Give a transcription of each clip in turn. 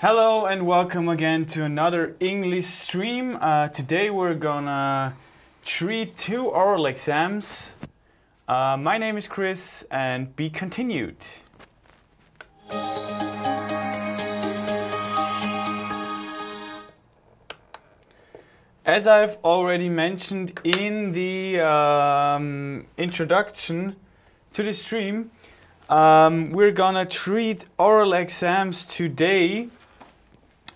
Hello and welcome again to another English stream. Today we're gonna treat two oral exams. My name is Chris and be continued. As I've already mentioned in the introduction to the stream, we're gonna treat oral exams today.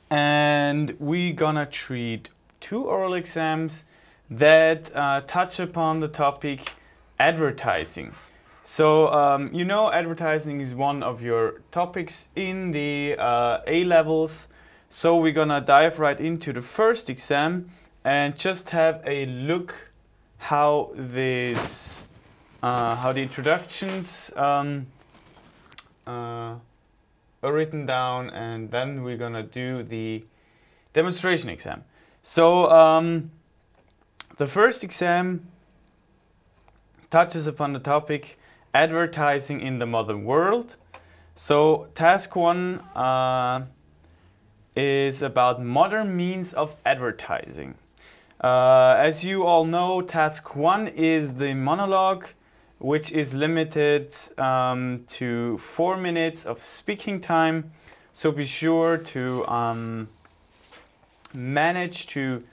And we're gonna treat two oral exams that touch upon the topic advertising. So, advertising is one of your topics in the A-levels. So we're gonna dive right into the first exam and just have a look how the introductions are written down, and then we're gonna do the demonstration exam. So the first exam touches upon the topic advertising in the modern world. So task 1 is about modern means of advertising. As you all know, task 1 is the monologue, which is limited to 4 minutes of speaking time. So be sure to manage to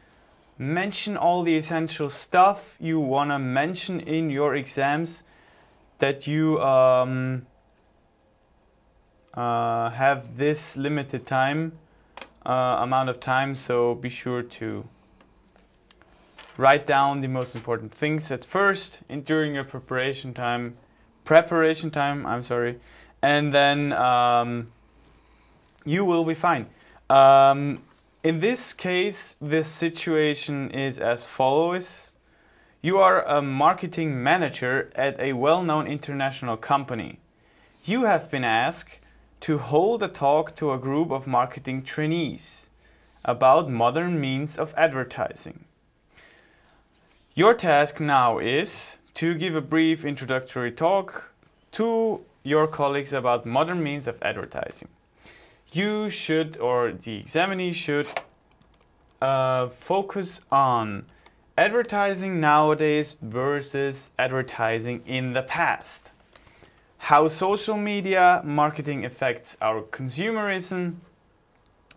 mention all the essential stuff you want to mention in your exams, that you have this limited time, amount of time. So be sure to write down the most important things at first during your preparation time, and then you will be fine. In this case, this situation is as follows. You are a marketing manager at a well-known international company. You have been asked to hold a talk to a group of marketing trainees about modern means of advertising. Your task now is to give a brief introductory talk to your colleagues about modern means of advertising. You should, or the examinee should, focus on advertising nowadays versus advertising in the past. How social media marketing affects our consumerism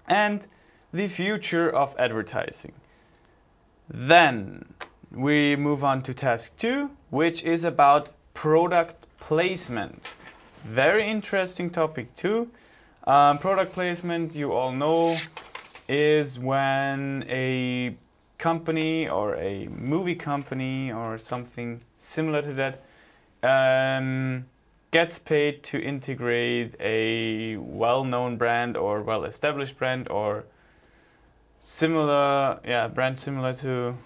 and the future of advertising. Then we move on to task 2, which is about product placement. Very interesting topic too. Product placement, you all know, is when a company or a movie company or something similar to that gets paid to integrate a well-known brand or well-established brand or similar, brand similar to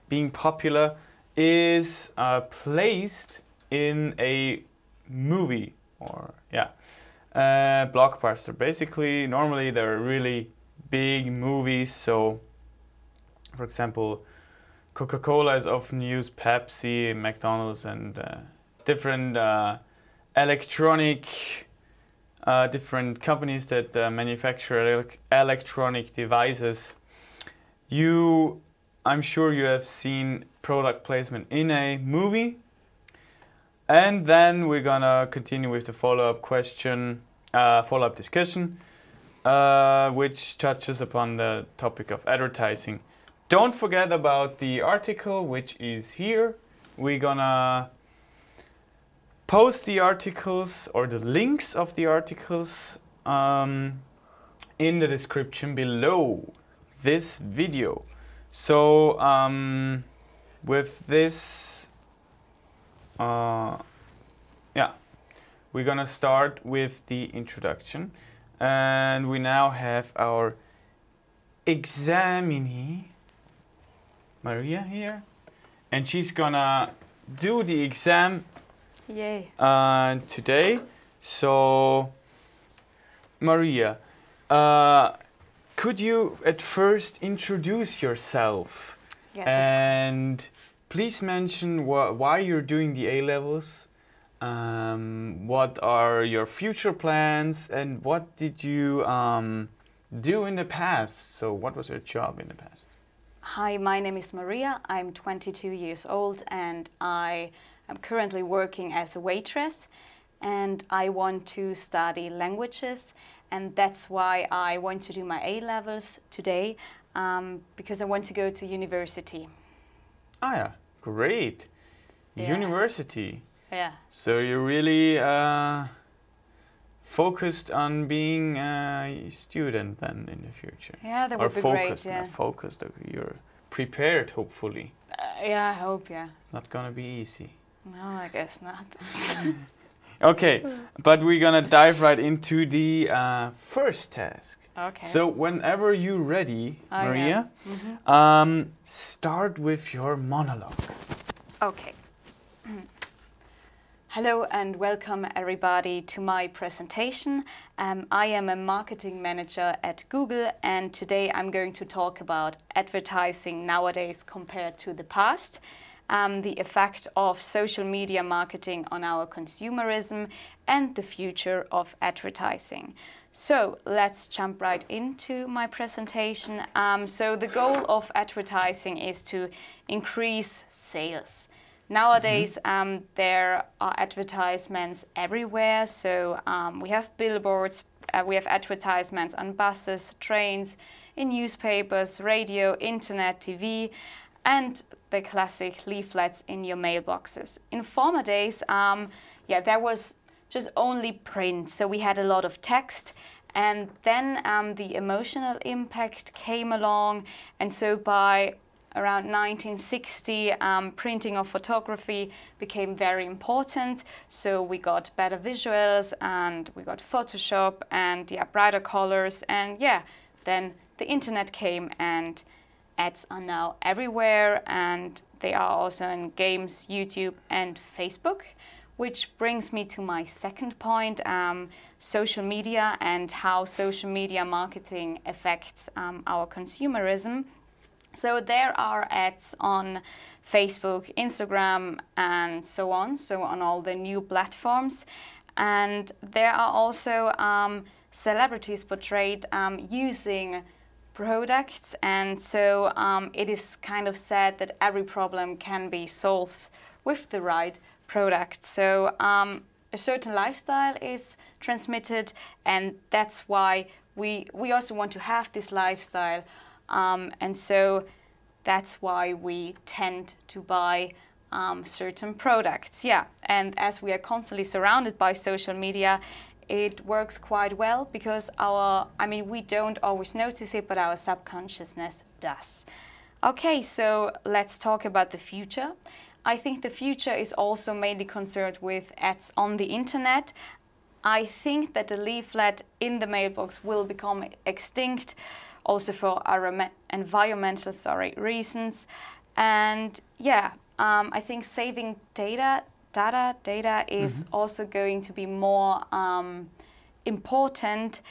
being popular, is placed in a movie or blockbuster. Basically, normally they're really big movies. So, for example, Coca-Cola is often used, Pepsi, McDonald's, and different different companies that manufacture electronic devices. I'm sure you have seen product placement in a movie. And then we're gonna continue with the follow-up discussion, which touches upon the topic of advertising. Don't forget about the article, which is here. We're gonna post the articles or the links of the articles in the description below this video. So with this, we're gonna start with the introduction, and we now have our examinee, Maria, here, and she's gonna do the exam today. So Maria, could you at first introduce yourself? Yes, and please mention why you're doing the A-levels, what are your future plans, and what did you do in the past? So what was your job in the past? Hi, my name is Maria. I'm 22 years old and I am currently working as a waitress, and I want to study languages, and that's why I want to do my A-levels today, because I want to go to university. Ah, yeah, great. Yeah. University. Yeah. So you're really focused on being a student then in the future? Yeah, that or would be focused, great. Yeah. not focused. You're prepared, hopefully. Yeah, I hope. Yeah. It's not gonna be easy. No, I guess not. Okay, but we're gonna dive right into the first task. Okay. So whenever you're ready, I Maria, start with your monologue. Okay. Hello and welcome everybody to my presentation. I am a marketing manager at Google, and today I'm going to talk about advertising nowadays compared to the past, the effect of social media marketing on our consumerism, and the future of advertising. So let's jump right into my presentation. So the goal of advertising is to increase sales. Nowadays, there are advertisements everywhere. So we have billboards, we have advertisements on buses, trains, in newspapers, radio, internet, TV, and the classic leaflets in your mailboxes. In former days, there was just only print. So we had a lot of text. And then the emotional impact came along. And so by around 1960, printing of photography became very important. So we got better visuals and we got Photoshop and brighter colors. And then the internet came and ads are now everywhere, and they are also in games, YouTube and Facebook. Which brings me to my second point, social media and how social media marketing affects our consumerism. So there are ads on Facebook, Instagram, and so on all the new platforms. And there are also celebrities portrayed using products, and so it is kind of said that every problem can be solved with the right product. So a certain lifestyle is transmitted, and that's why we also want to have this lifestyle. And so that's why we tend to buy certain products. Yeah, and as we are constantly surrounded by social media, it works quite well because we don't always notice it, but our subconsciousness does. Okay, so let's talk about the future. I think the future is also mainly concerned with ads on the internet. I think that the leaflet in the mailbox will become extinct, also for our environmental reasons. And I think saving data is also going to be more important,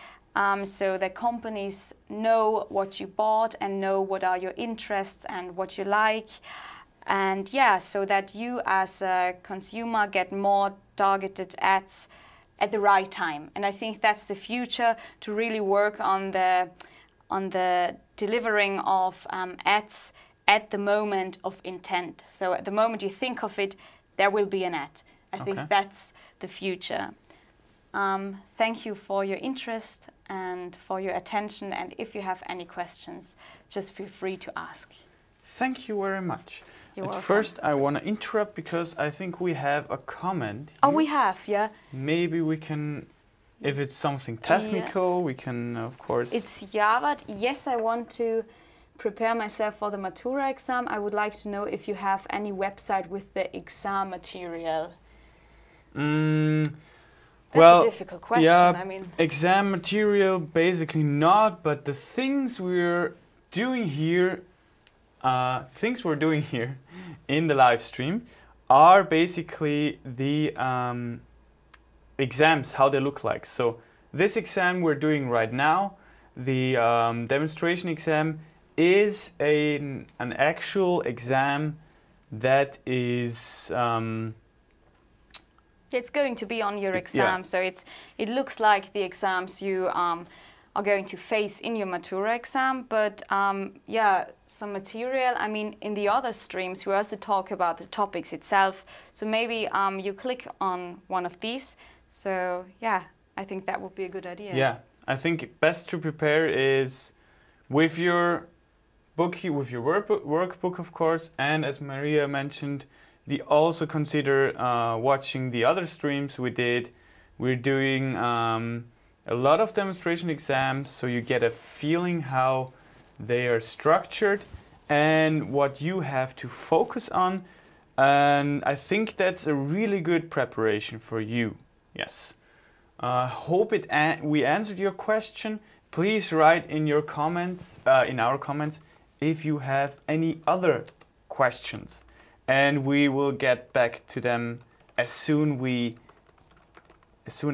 so that companies know what you bought and know what are your interests and what you like. And so that you as a consumer get more targeted ads at the right time. And I think that's the future, to really work on the delivering of ads at the moment of intent. So at the moment you think of it, there will be an ad. I think that's the future. Thank you for your interest and for your attention. And if you have any questions, just feel free to ask. Thank you very much. You're welcome. First, I want to interrupt because I think we have a comment here. Oh, we have, yeah. Maybe we can, if it's something technical, we can, of course. It's Java. Yes, I want to prepare myself for the Matura exam. I would like to know if you have any website with the exam material. That's a difficult question. Yeah, exam material, basically not, but the things we're doing here, in the live stream are basically the exams, how they look like. So this exam we're doing right now, the demonstration exam, is an actual exam that is it's going to be on your exam. So it looks like the exams you are going to face in your Matura exam. But yeah, some material, I mean, in the other streams, we also talk about the topics itself. So maybe you click on one of these. So yeah, I think that would be a good idea. Yeah, I think best to prepare is with your book, with your workbook, of course, and as Maria mentioned, also consider watching the other streams we did. We're doing a lot of demonstration exams, so you get a feeling how they are structured and what you have to focus on. And I think that's a really good preparation for you. Yes. Hope we answered your question. Please write in your comments, in our comments, if you have any other questions, and we will get back to them as soon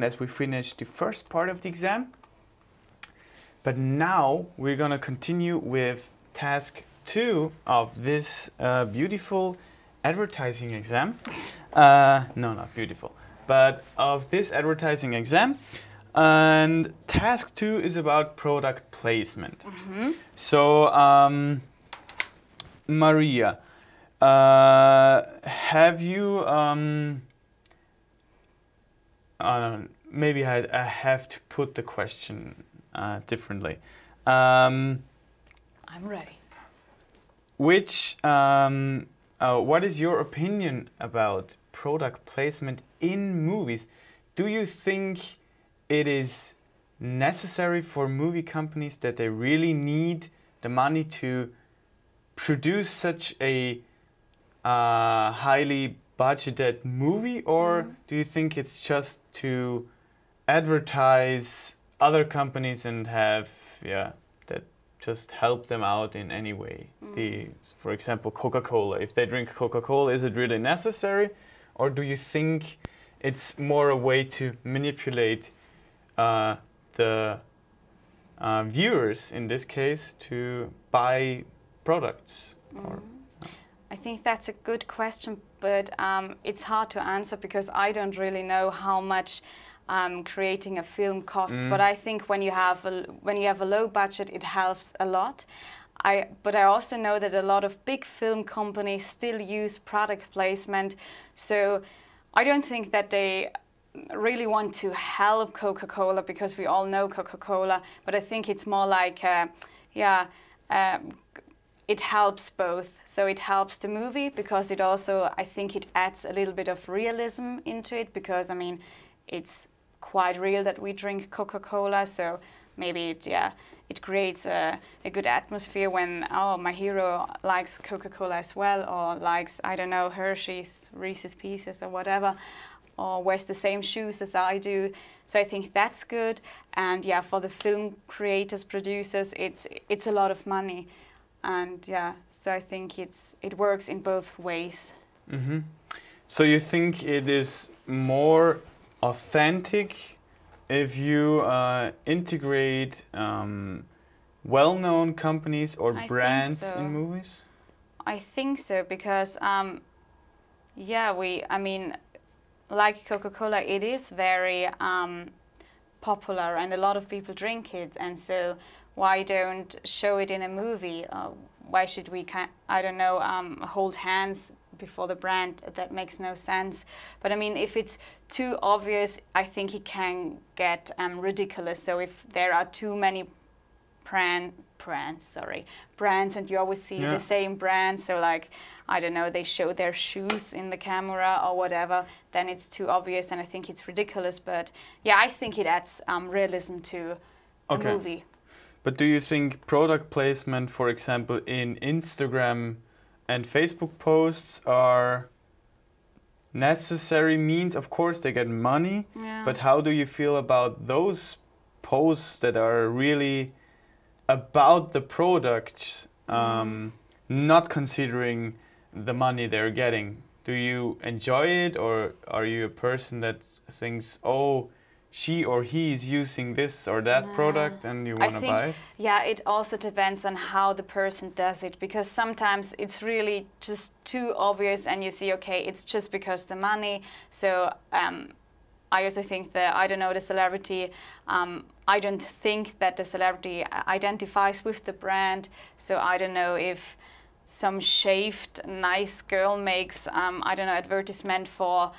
as we finish the first part of the exam. But now we're gonna continue with task 2 of this beautiful advertising exam. No, not beautiful, but of this advertising exam. And task 2 is about product placement. Mm-hmm. So, Maria, have you, maybe I have to put the question differently. I'm ready. What is your opinion about product placement in movies? Do you think it is necessary for movie companies, that they really need the money to produce such a highly budgeted movie, or do you think it's just to advertise other companies and have, that just help them out in any way? For example, Coca-Cola. If they drink Coca-Cola, is it really necessary, or do you think it's more a way to manipulate the viewers, in this case, to buy products? I think that's a good question, but it's hard to answer because I don't really know how much creating a film costs. But I think when you have a low budget, it helps a lot. But I also know that a lot of big film companies still use product placement, so I don't think that they really want to help Coca-Cola, because we all know Coca-Cola, but I think it's more like, it helps both. So it helps the movie because it also, I think it adds a little bit of realism into it, because I mean, it's quite real that we drink Coca-Cola, so maybe it creates a good atmosphere when, oh, my hero likes Coca-Cola as well, or likes, I don't know, Hershey's, Reese's Pieces or whatever, or wears the same shoes as I do. So I think that's good. And yeah, for the film creators, producers, it's a lot of money. And yeah, so I think it works in both ways. Mm-hmm. So you think it is more authentic if you integrate well-known companies or brands in movies? I think so, because I mean, like Coca-Cola, it is very popular and a lot of people drink it, and so why don't show it in a movie? Why should we, I don't know, hold hands before the brand? That makes no sense. But I mean, if it's too obvious, I think it can get ridiculous. So if there are too many brands, and you always see the same brand, so like, I don't know, they show their shoes in the camera or whatever, then it's too obvious and I think it's ridiculous. But yeah, I think it adds realism to a movie. But do you think product placement, for example, in Instagram and Facebook posts are necessary means? Of course they get money, but how do you feel about those posts that are really about the product, not considering the money they're getting? Do you enjoy it, or are you a person that thinks, oh, she or he is using this or that product and you want to buy it? Yeah, it also depends on how the person does it, because sometimes it's really just too obvious and you see, okay, it's just because the money. So I also think that, I don't know, the celebrity, I don't think that the celebrity identifies with the brand. So I don't know if some shaved nice girl makes, I don't know, advertisement for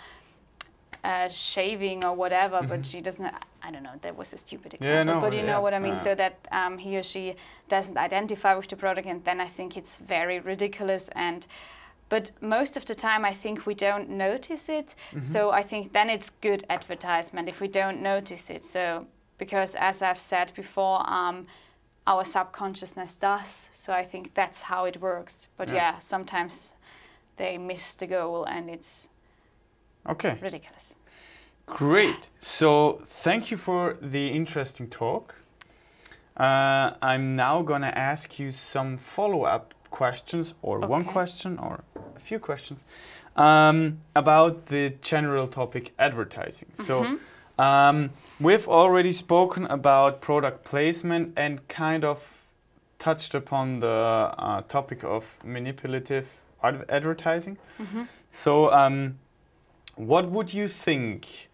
shaving or whatever, but she doesn't, I don't know, that was a stupid example, no, but you know what I mean, yeah. so that he or she doesn't identify with the product, and then I think it's very ridiculous. But most of the time I think we don't notice it, so I think then it's good advertisement if we don't notice it. So, because as I've said before, our subconsciousness does, so I think that's how it works. But yeah, sometimes they miss the goal and it's ridiculous. Great. So thank you for the interesting talk. I'm now gonna ask you some follow-up questions, or one question or a few questions, about the general topic advertising. So we've already spoken about product placement and kind of touched upon the topic of manipulative advertising. So what would you think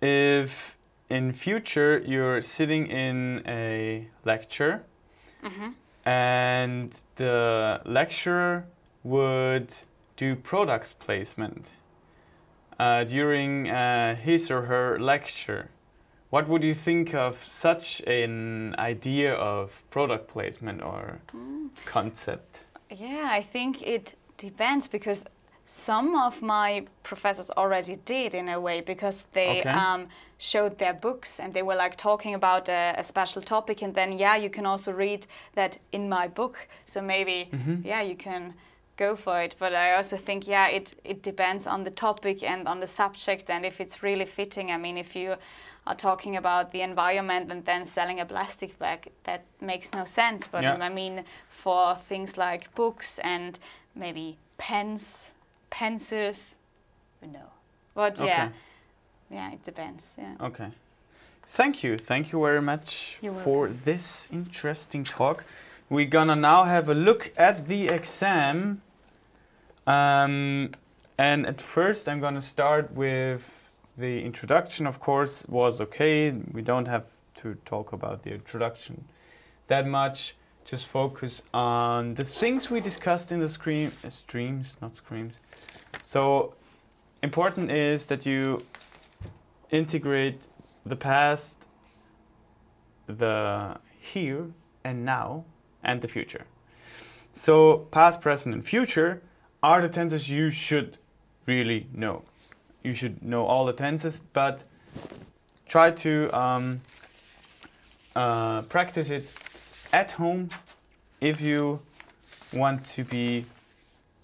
if in future you're sitting in a lecture and the lecturer would do products placement during his or her lecture? What would you think of such an idea of product placement or concept? Yeah, I think it depends, because some of my professors already did in a way, because they showed their books and they were like talking about a special topic, and then you can also read that in my book, so maybe you can go for it. But I also think it depends on the topic and on the subject, and if it's really fitting. I mean, if you are talking about the environment and then selling a plastic bag, that makes no sense. But I mean, for things like books and maybe pens, pencils, no. But yeah, it depends. Yeah. Okay. Thank you very much for this interesting talk. We're gonna now have a look at the exam. And at first I'm gonna start with the introduction. Of course, was okay. We don't have to talk about the introduction that much. Just focus on the things we discussed in the streams, not screams. So important is that you integrate the past, the here and now, and the future. So past, present, and future are the tenses you should really know. You should know all the tenses, but try to practice it at home if you want to be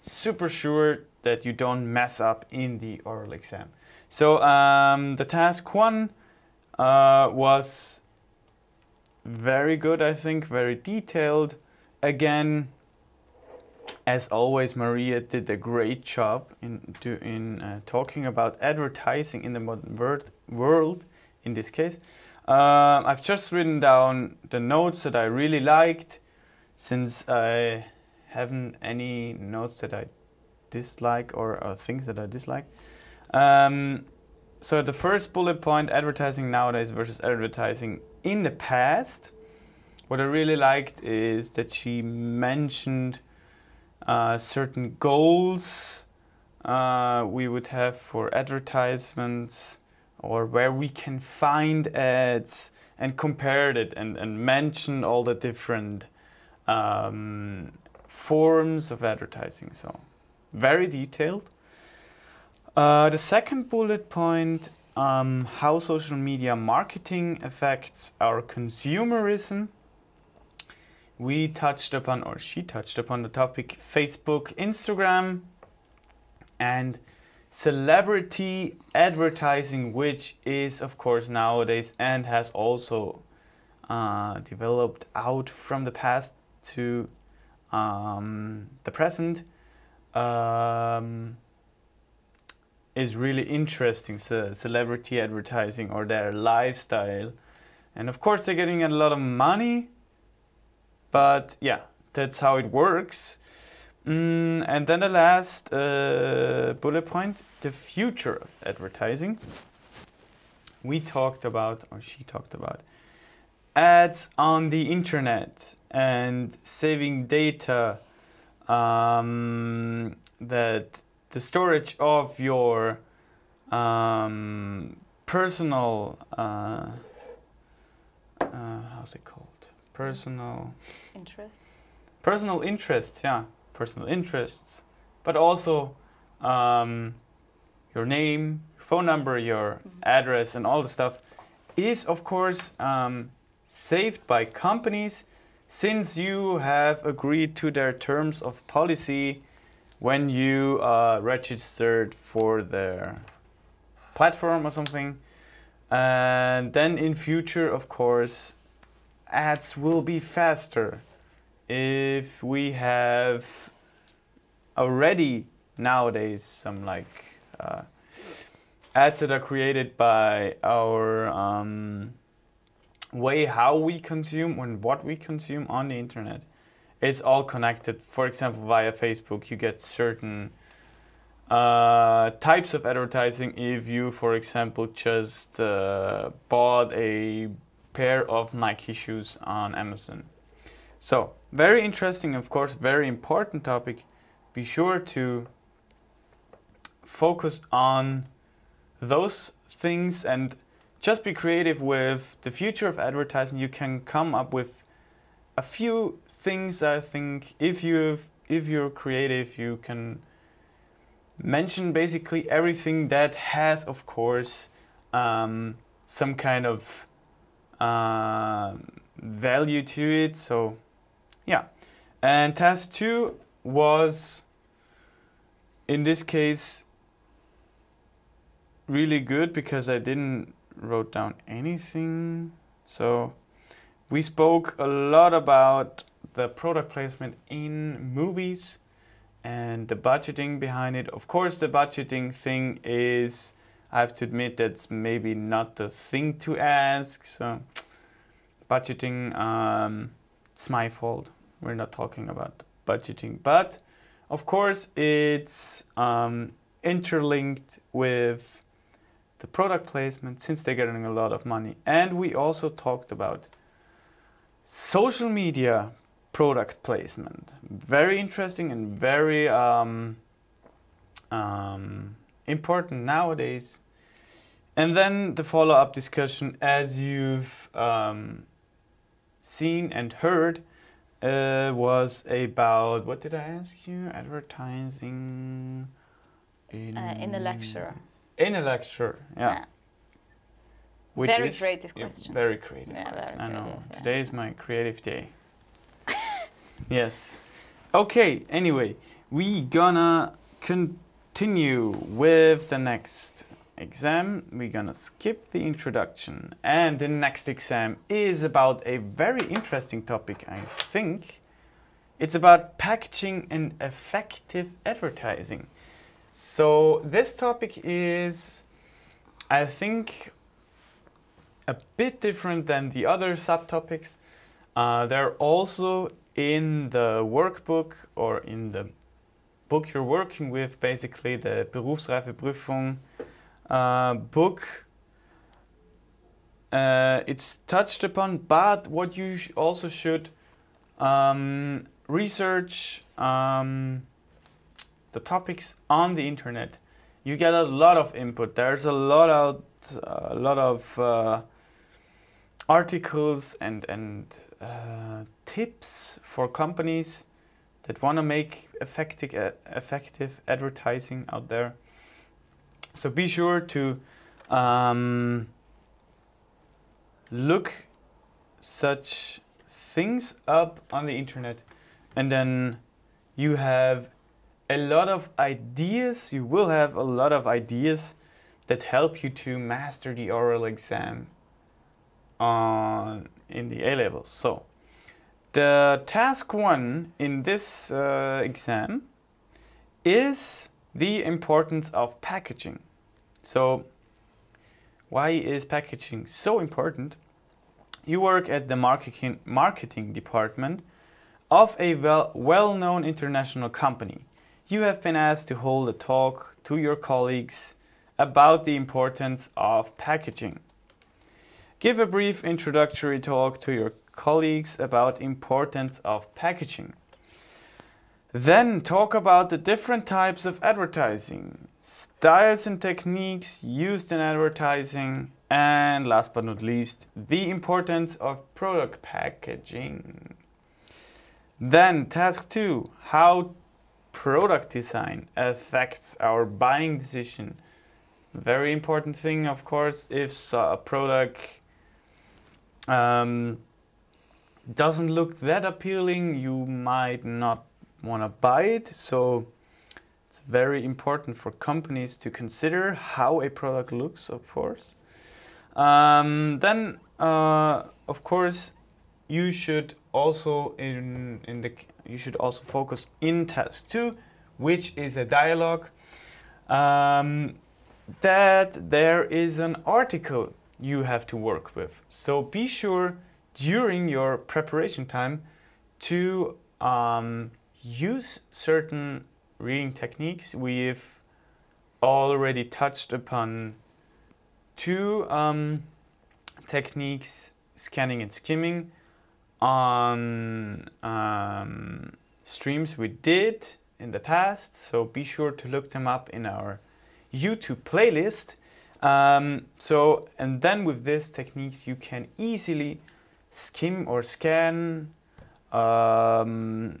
super sure that you don't mess up in the oral exam. So the task 1 was very good, I think, very detailed. Again, as always, Maria did a great job in talking about advertising in the modern world, in this case. I've just written down the notes that I really liked, since I haven't any notes that I dislike or things that I dislike. So the first bullet point, advertising nowadays versus advertising in the past. What I really liked is that she mentioned certain goals we would have for advertisements, or where we can find ads, and compared it and mentioned all the different forms of advertising. So very detailed. The second bullet point, how social media marketing affects our consumerism. We touched upon, or she touched upon, the topic Facebook, Instagram, and celebrity advertising, which is of course nowadays and has also developed out from the past to the present, is really interesting. So celebrity advertising, or their lifestyle, and of course they're getting a lot of money. But yeah, that's how it works. And then the last bullet point, the future of advertising. we talked about, or she talked about, ads on the internet and saving data, that the storage of your personal, how's it called? Personal interests, yeah, personal interests, but also your name, phone number, your address, and all the stuff is, of course, saved by companies, since you have agreed to their terms of policy when you registered for their platform or something. And then in future, of course, ads will be faster if we have already nowadays some ads that are created by our way how we consume and what we consume on the internet. It's all connected. For example, via Facebook, you get certain types of advertising if you, for example, just bought a pair of Nike shoes on Amazon. So, very interesting, of course, very important topic. Be sure to focus on those things and just be creative with the future of advertising. You can come up with a few things. I think if you're creative, you can mention basically everything that has, of course, some kind of value to it. So yeah, and task 2 was in this case really good because I didn't wrote down anything. So we spoke a lot about the product placement in movies and the budgeting behind it. Of course, the budgeting thing is, I have to admit, that's maybe not the thing to ask. So budgeting, it's my fault. We're not talking about budgeting, but of course it's interlinked with the product placement, since they're getting a lot of money. And we also talked about social media product placement. Very interesting and very important nowadays. And then the follow-up discussion, as you've seen and heard, was about, what did I ask you? Advertising in a lecture. In a lecture, yeah. Which very is creative question. Very creative question. I know. Yeah. Today is my creative day. Yes. Okay, anyway, we gonna continue with the next exam. We're gonna skip the introduction. And the next exam is about a very interesting topic, I think. It's about packaging and effective advertising. So this topic is, I think, a bit different than the other subtopics. They're also in the workbook or in the book you're working with, basically the Berufsreifeprüfung book. It's touched upon, but what you also should research the topics on the internet. You get a lot of input. There's a lot of articles and tips for companies that want to make effective advertising out there. So be sure to look such things up on the internet, and then you have a lot of ideas. You will have a lot of ideas that help you to master the oral exam in the A-level. So the task 1 in this exam is the importance of packaging. So why is packaging so important? You work at the marketing department of a well-known international company. You have been asked to hold a talk to your colleagues about the importance of packaging. Give a brief introductory talk to your colleagues about importance of packaging. Then talk about the different types of advertising, styles and techniques used in advertising, and last but not least, the importance of product packaging. Then task 2, how product design affects our buying decision. Very important thing, of course, if a product doesn't look that appealing, you might not want to buy it. So it's very important for companies to consider how a product looks, of course. Then, of course, you should also you should also focus in task 2, which is a dialogue, that there is an article you have to work with. So be sure during your preparation time to use certain reading techniques. We've already touched upon 2 techniques, scanning and skimming, on streams we did in the past, so be sure to look them up in our YouTube playlist. And then with these techniques you can easily skim or scan through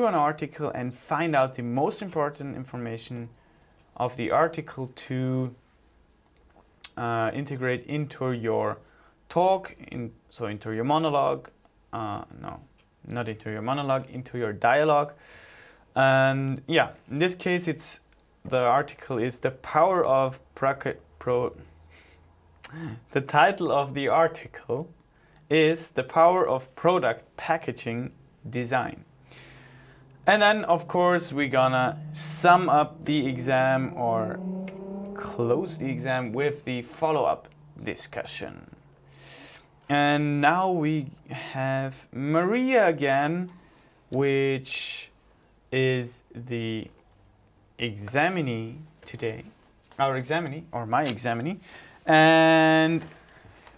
an article and find out the most important information of the article to integrate into your talk, into your monologue, no, not into your monologue, into your dialogue. And yeah, in this case, the article is the power of the title of the article is the power of product packaging design. And then, of course, we're gonna sum up the exam or close the exam with the follow-up discussion. And now we have Maria again, which is the examinee today, our examinee, or my examinee. And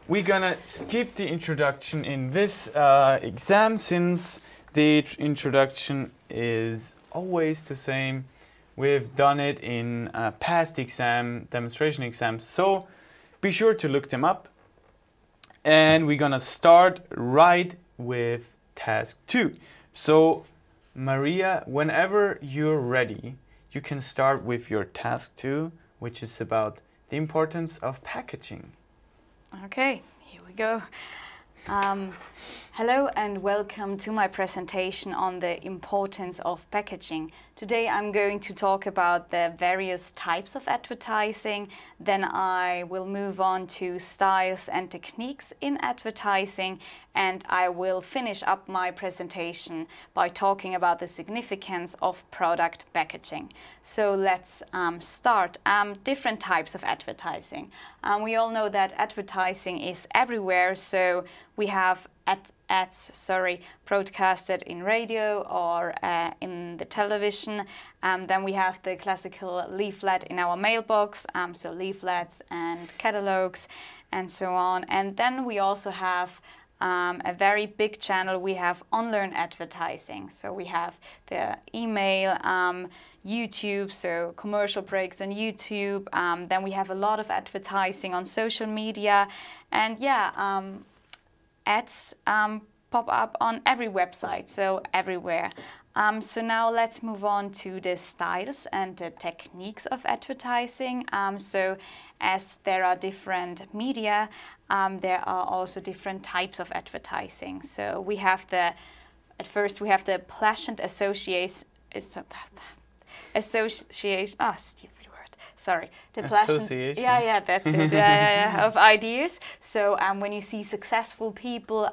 we're gonna skip the introduction in this exam, since the introduction is always the same. We've done it in past demonstration exams, so be sure to look them up. And we're gonna start right with task 2. So Maria, whenever you're ready, you can start with your task 2, which is about the importance of packaging. Okay, here we go. Hello and welcome to my presentation on the importance of packaging. Today I'm going to talk about the various types of advertising, then I will move on to styles and techniques in advertising, and I will finish up my presentation by talking about the significance of product packaging. So let's start. Different types of advertising. We all know that advertising is everywhere, so we have ads broadcasted in radio or in the television. Then we have the classical leaflet in our mailbox, so leaflets and catalogs and so on. And then we also have a very big channel. We have online advertising. So we have the email, YouTube, so commercial breaks on YouTube. Then we have a lot of advertising on social media. And yeah, ads pop up on every website, so everywhere. So now let's move on to the styles and the techniques of advertising. So as there are different media, there are also different types of advertising. So we have at first we have the pleasant association, stupid word. Sorry, the pleasant, yeah, that's it. Yeah, of ideas. So when you see successful people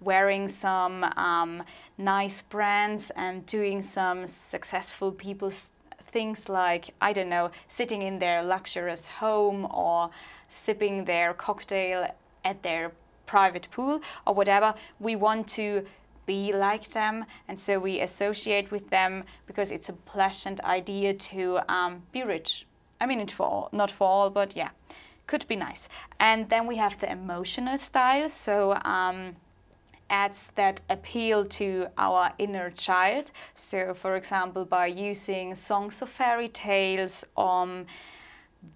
wearing some nice brands and doing some successful people's things like, I don't know, sitting in their luxurious home or sipping their cocktail at their private pool or whatever, we want to be like them, and so we associate with them because it's a pleasant idea to be rich. I mean, not for all, but yeah, could be nice. And then we have the emotional style, so ads that appeal to our inner child. So for example, by using songs of fairy tales,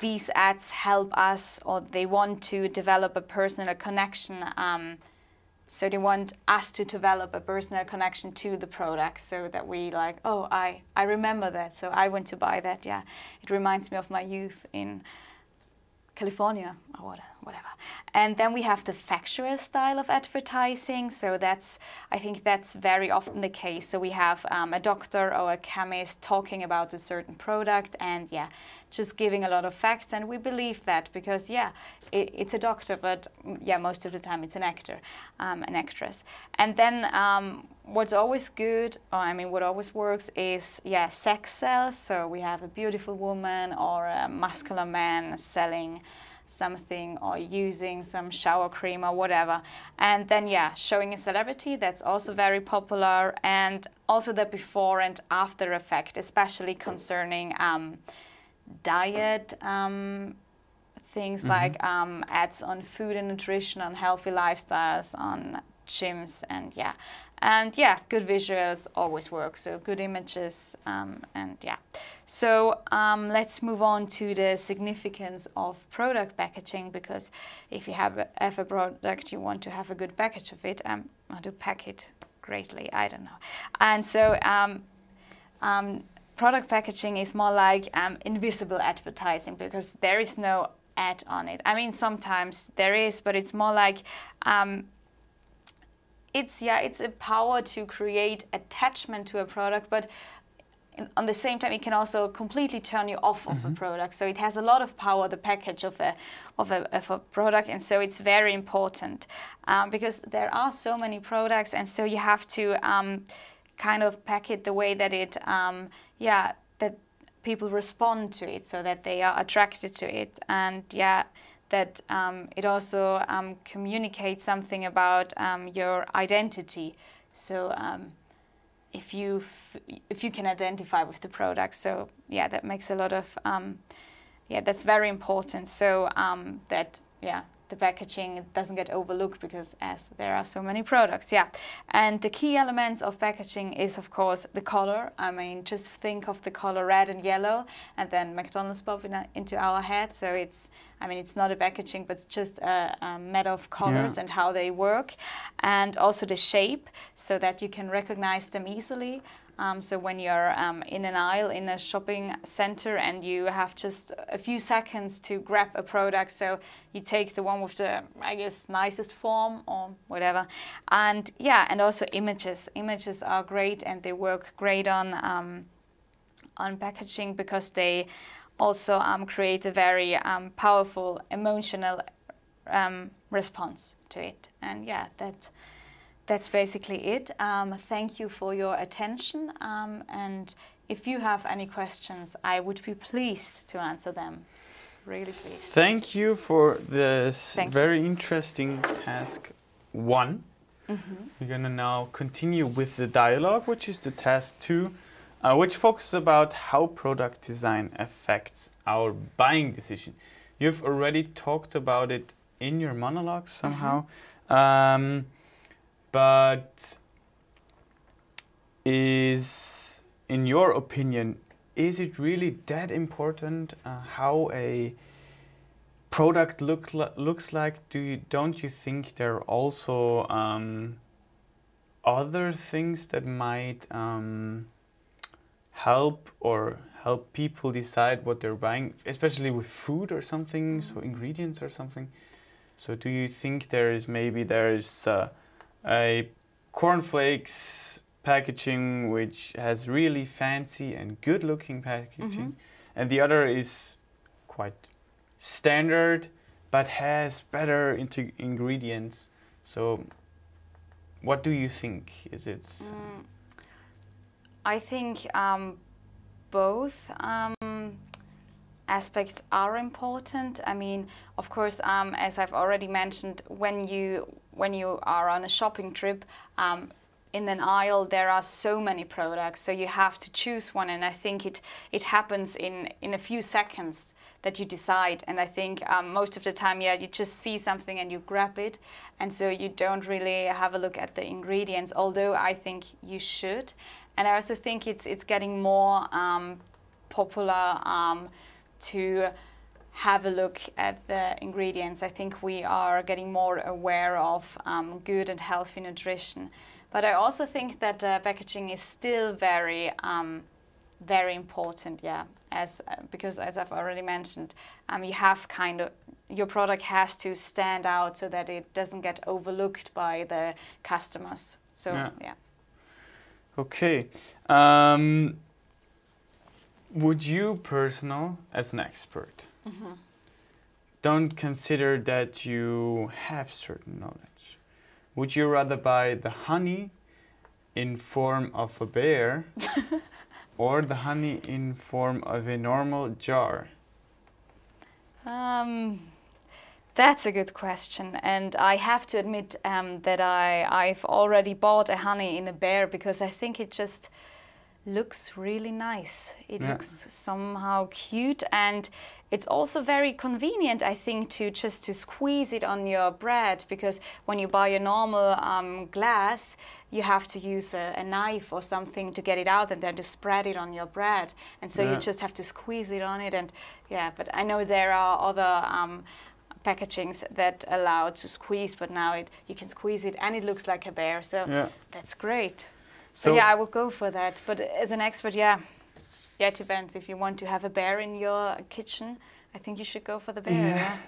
these ads help us, or they want to develop a personal connection. So they want us to develop a personal connection to the product, so that we like, oh, I remember that, so I want to buy that. Yeah, it reminds me of my youth in California or whatever. And then we have the factual style of advertising. So I think that's very often the case. So we have a doctor or a chemist talking about a certain product, and yeah, just giving a lot of facts, and we believe that because yeah, it's a doctor, but yeah, most of the time it's an actor, an actress. And then what's always good, or I mean what always works, is yeah, sex sells. So we have a beautiful woman or a muscular man selling something or using some shower cream or whatever, and then yeah, showing a celebrity, that's also very popular. And also the before and after effect, especially concerning diet things, like ads on food and nutrition, on healthy lifestyles, on gyms, and yeah, good visuals always work, so good images, and yeah. So let's move on to the significance of product packaging, because if you have a product, you want to have a good package of it, or to pack it greatly, I don't know. And so product packaging is more like invisible advertising, because there is no ad on it. I mean, sometimes there is, but it's more like it's a power to create attachment to a product, but on the same time, it can also completely turn you off of a product. So it has a lot of power, the package of a product, and so it's very important because there are so many products, and so you have to kind of pack it the way that it, that people respond to it, so that they are attracted to it, and yeah, that it also communicates something about your identity. So if you can identify with the product, so yeah, that makes a lot of that's very important. So that the packaging doesn't get overlooked, because as there are so many products. Yeah, and the key elements of packaging is of course the color. I mean, just think of the color red and yellow, and then McDonald's pop into our head. So it's not a packaging, but it's just a matter of colors and how they work, and also the shape, so that you can recognize them easily. So when you're in an aisle in a shopping center and you have just a few seconds to grab a product, so you take the one with the, I guess, nicest form or whatever. And yeah, and also images. Images are great, and they work great on packaging, because they also create a very powerful emotional response to it. And yeah, that's basically it. Thank you for your attention, and if you have any questions, I would be pleased to answer them. Really pleased. Thank you for this very interesting task 1. We're gonna now continue with the dialogue, which is the task 2, which focuses about how product design affects our buying decision. You've already talked about it in your monologue somehow. But in your opinion, is it really that important how a product looks like? Don't you think there are also other things that might help people decide what they're buying, especially with food or something, so ingredients or something? So do you think there is a cornflakes packaging which has really fancy and good looking packaging, and the other is quite standard but has better ingredients? So what do you think? Is it I think both aspects are important. I mean, of course, as I've already mentioned, when you are on a shopping trip, in an aisle there are so many products, so you have to choose one, and I think it happens in a few seconds that you decide. And I think most of the time, yeah, you just see something and you grab it, and so you don't really have a look at the ingredients, although I think you should. And I also think it's getting more popular to have a look at the ingredients. I think we are getting more aware of good and healthy nutrition. But I also think that packaging is still very, very important, yeah. Because as I've already mentioned, you have your product has to stand out so that it doesn't get overlooked by the customers. So yeah. Okay. Would you personal, as an expert, don't consider that you have certain knowledge? Would you rather buy the honey in form of a bear or the honey in form of a normal jar? That's a good question, and I have to admit that I've already bought a honey in a bear because I think it just looks really nice. It looks somehow cute, and it's also very convenient, I think, to squeeze it on your bread, because when you buy a normal glass, you have to use a knife or something to get it out and then to spread it on your bread, and so you just have to squeeze it on it. And yeah, but I know there are other packagings that allow to squeeze, but now you can squeeze it and it looks like a bear, so that's great. So yeah, I would go for that. But as an expert, yeah, it depends. If you want to have a bear in your kitchen, I think you should go for the bear. Yeah.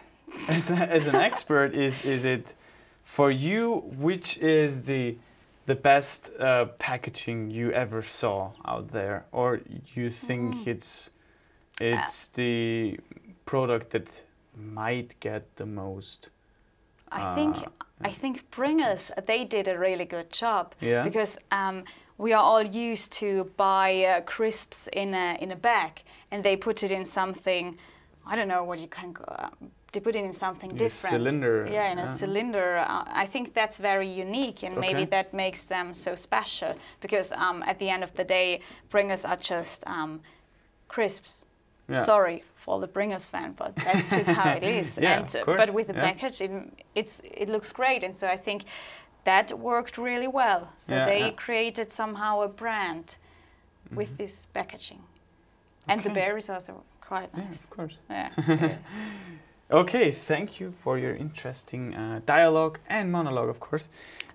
As an expert, is it for you? Which is the best packaging you ever saw out there, or you think it's the product that might get the most? I think Bringers, they did a really good job, because we are all used to buy crisps in a bag, and they put it in something, I don't know what you can they put it in something different. Cylinder. Yeah, in a cylinder. I think that's very unique, and maybe that makes them so special, because at the end of the day, Bringers are just crisps. Yeah. Sorry for the Bringers fan, but that's just how it is. But with the package, it looks great, and so I think that worked really well. So they created somehow a brand with this packaging, and the bear is also quite nice. Yeah, of course. Yeah. Okay, thank you for your interesting dialogue and monologue. Of course,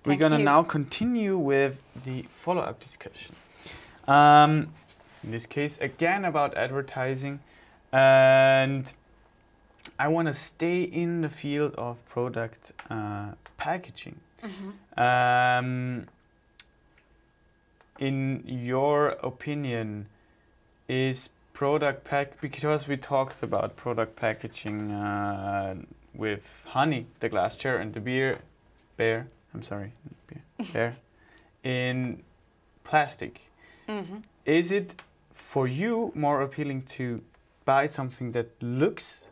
we're gonna now continue with the follow-up discussion. In this case, again about advertising, and I want to stay in the field of product packaging. In your opinion, is product because we talked about product packaging with honey, the glass jar, and the bear in plastic. Is it for you more appealing to buy something that looks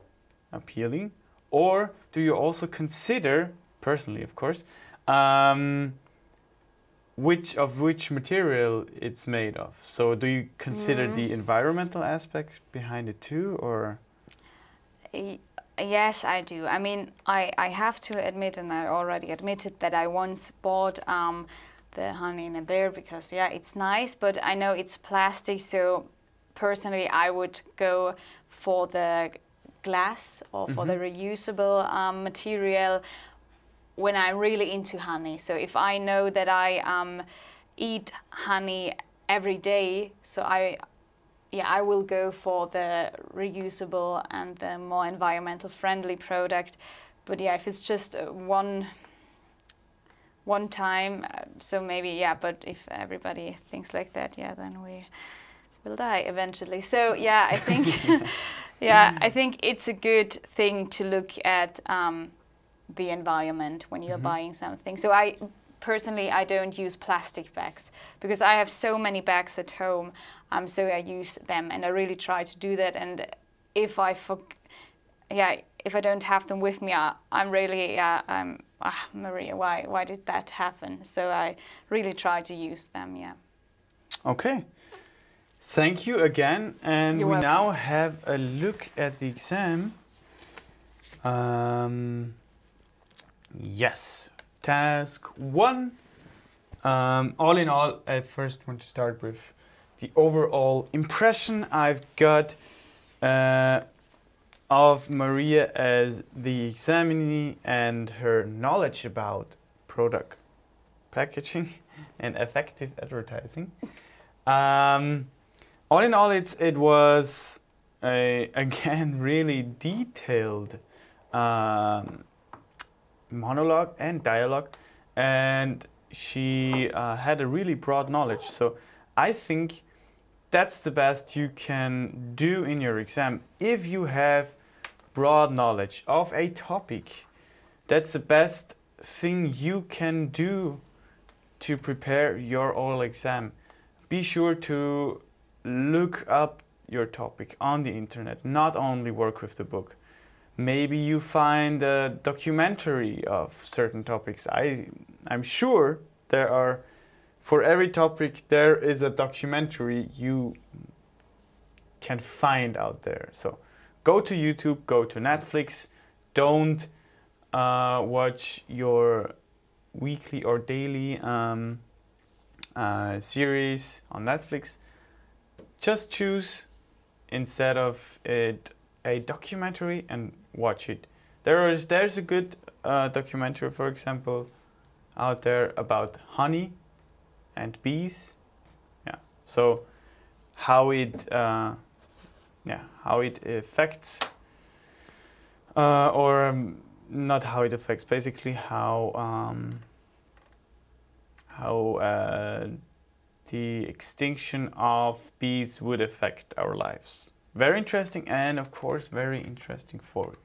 appealing, or do you also consider, personally of course, which material it's made of? So do you consider the environmental aspects behind it too, or? Yes, I do. I mean, I have to admit, and I already admitted, that I once bought the honey in a bear because it's nice, but I know it's plastic, so personally I would go for the glass or for the reusable material when I'm really into honey. So if I know that I eat honey every day, so I will go for the reusable and the more environmental friendly product. But if it's just one time, so maybe, but if everybody thinks like that, then we will die eventually. So I think I think it's a good thing to look at the environment when you're buying something. So I don't use plastic bags because I have so many bags at home, so I use them, and I really try to do that. And if yeah, if I don't have them with me, I'm really, Maria, why did that happen? So I really try to use them, yeah. Okay. Thank you again. And You're we welcome. now have a look at the exam. Yes. Task 1. All in all, I first want to start with the overall impression I've got of Maria as the examinee and her knowledge about product packaging and effective advertising. All in all, it was again really detailed monologue and dialogue, and she had a really broad knowledge. So I think that's the best you can do in your exam. If you have broad knowledge of a topic, that's the best thing you can do to prepare your oral exam. Be sure to look up your topic on the internet, not only work with the book. Maybe you find a documentary of certain topics. I'm sure there are, for every topic, there is a documentary you can find out there. So go to YouTube, go to Netflix. Don't watch your weekly or daily series on Netflix. Just choose, instead of it, a documentary and watch it. There's a good documentary, for example, out there about honey and bees. Yeah. So how it affects, not how it affects, basically how the extinction of bees would affect our lives. Very interesting, and of course very interesting for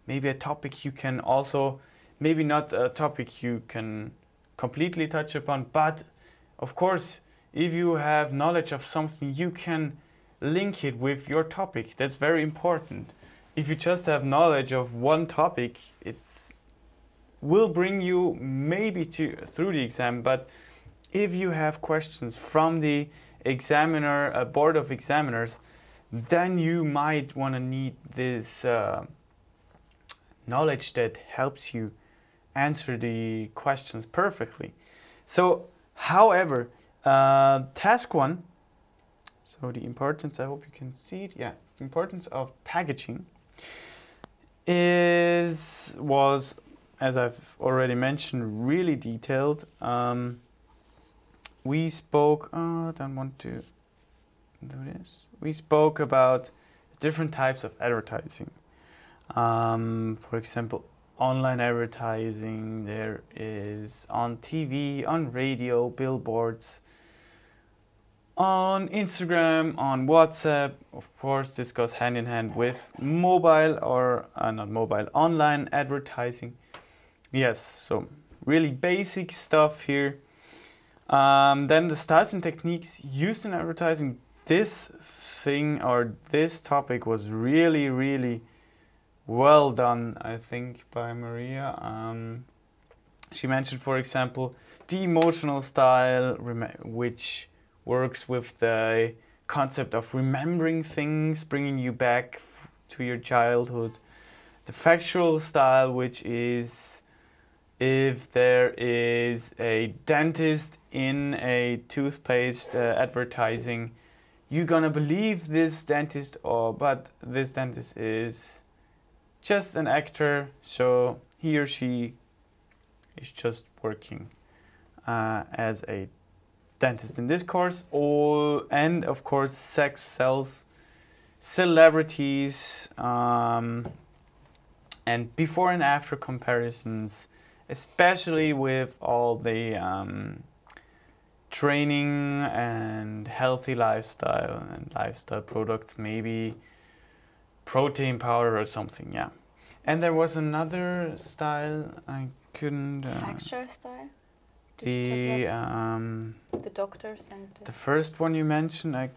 maybe a topic you can also, maybe not a topic you can completely touch upon, but of course if you have knowledge of something, you can link it with your topic. That's very important. If you just have knowledge of one topic, it will bring you maybe through the exam, but if you have questions from the examiner, a board of examiners, then you might want to need this knowledge that helps you answer the questions perfectly. So, however, task 1, so the importance, I hope you can see it, yeah, the importance of packaging was, as I've already mentioned, really detailed. We spoke, I don't want to do this. We spoke about different types of advertising. For example, online advertising, there is on TV, on radio, billboards, on Instagram, on WhatsApp. Of course, this goes hand in hand with mobile or not mobile, online advertising. Yes, so really basic stuff here. Then the styles and techniques used in advertising. This thing or this topic was really, really well done, I think, by Maria. She mentioned, for example, the emotional style, which works with the concept of remembering things, bringing you back to your childhood. The factual style, which is if there is a dentist in a toothpaste advertising, you're gonna believe this dentist, but this dentist is just an actor, so he or she is just working as a dentist in this course. And of course, sex sells, celebrities, and before and after comparisons, especially with all the training and healthy lifestyle and lifestyle products, maybe protein powder or something, yeah. And there was another style I couldn't. Facture style. The doctors and the first one you mentioned,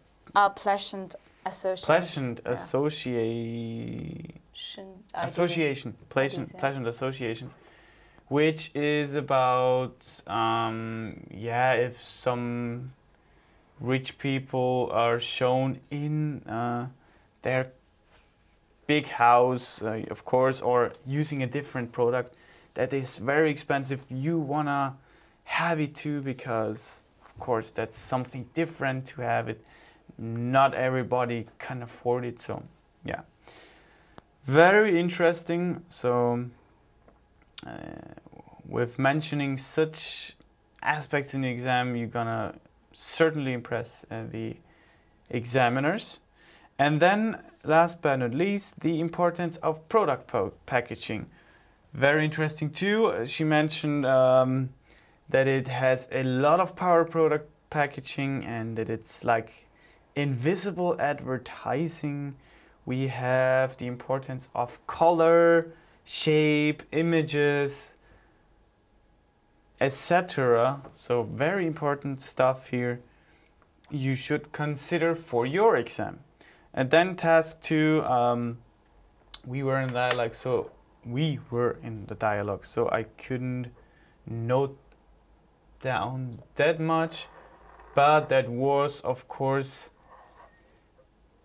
pleasant association. Pleasant Yeah. association. association, pleasant association, which is about yeah, if some rich people are shown in their big house, of course, or using a different product that is very expensive, you wanna have it too, because of course that's something different to have it. Not everybody can afford it, so yeah, very interesting. So with mentioning such aspects in the exam, you're gonna certainly impress the examiners. And then last but not least, the importance of product packaging. Very interesting too. She mentioned that it has a lot of power, product packaging, and that it's like invisible advertising. We have the importance of color, shape, images, etc. So very important stuff here you should consider for your exam. And then task 2, we were in dialogue, so I couldn't note down that much, but that was of course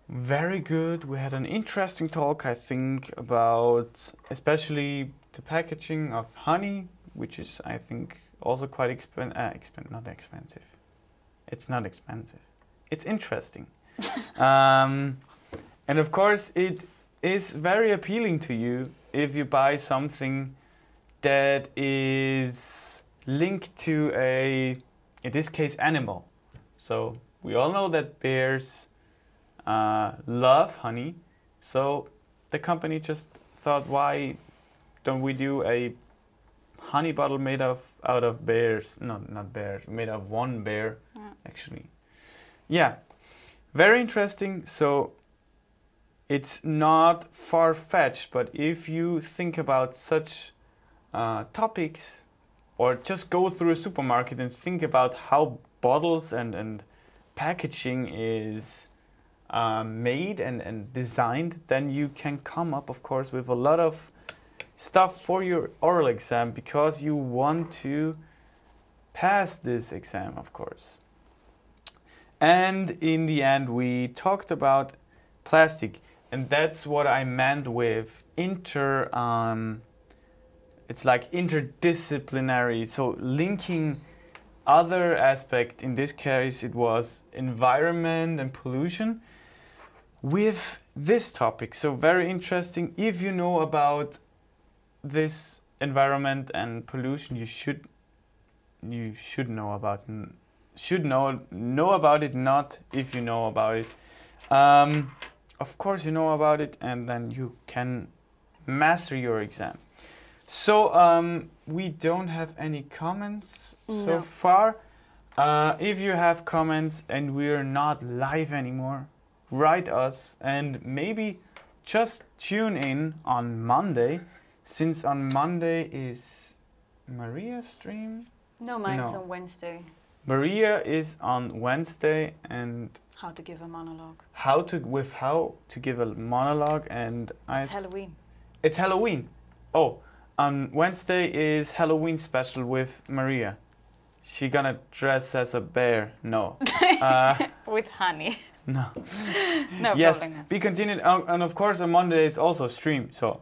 very good. We had an interesting talk, I think, about especially the packaging of honey, which is, I think, also quite not expensive. It's not expensive. It's interesting. And of course, it is very appealing to you if you buy something that is linked to a, in this case, animal. So we all know that bears love honey. So the company just thought, why don't we do a honey bottle made out of bears? No, not bears, made of one bear, actually. Yeah, very interesting. So it's not far-fetched, but if you think about such topics, or just go through a supermarket and think about how bottles and packaging is made and designed, then you can come up, of course, with a lot of stuff for your oral exam, because you want to pass this exam, of course. And in the end, we talked about plastic, and that's what I meant with it's like interdisciplinary, so linking other aspect. In this case, it was environment and pollution with this topic. So very interesting. If you know about this environment and pollution, you should know about it, not if you know about it. Of course you know about it, and then you can master your exam. So we don't have any comments so far. If you have comments and we're not live anymore, write us, and maybe just tune in on Monday, since on Monday is Maria's stream. No, mine's on Wednesday. Maria is on Wednesday, and how to give a monologue. How to give a monologue, and it's Halloween. It's Halloween. Oh, on Wednesday is Halloween special with Maria. She gonna dress as a bear? No. With honey. No. No yes, problem. Be continued. And of course, on Monday is also stream. So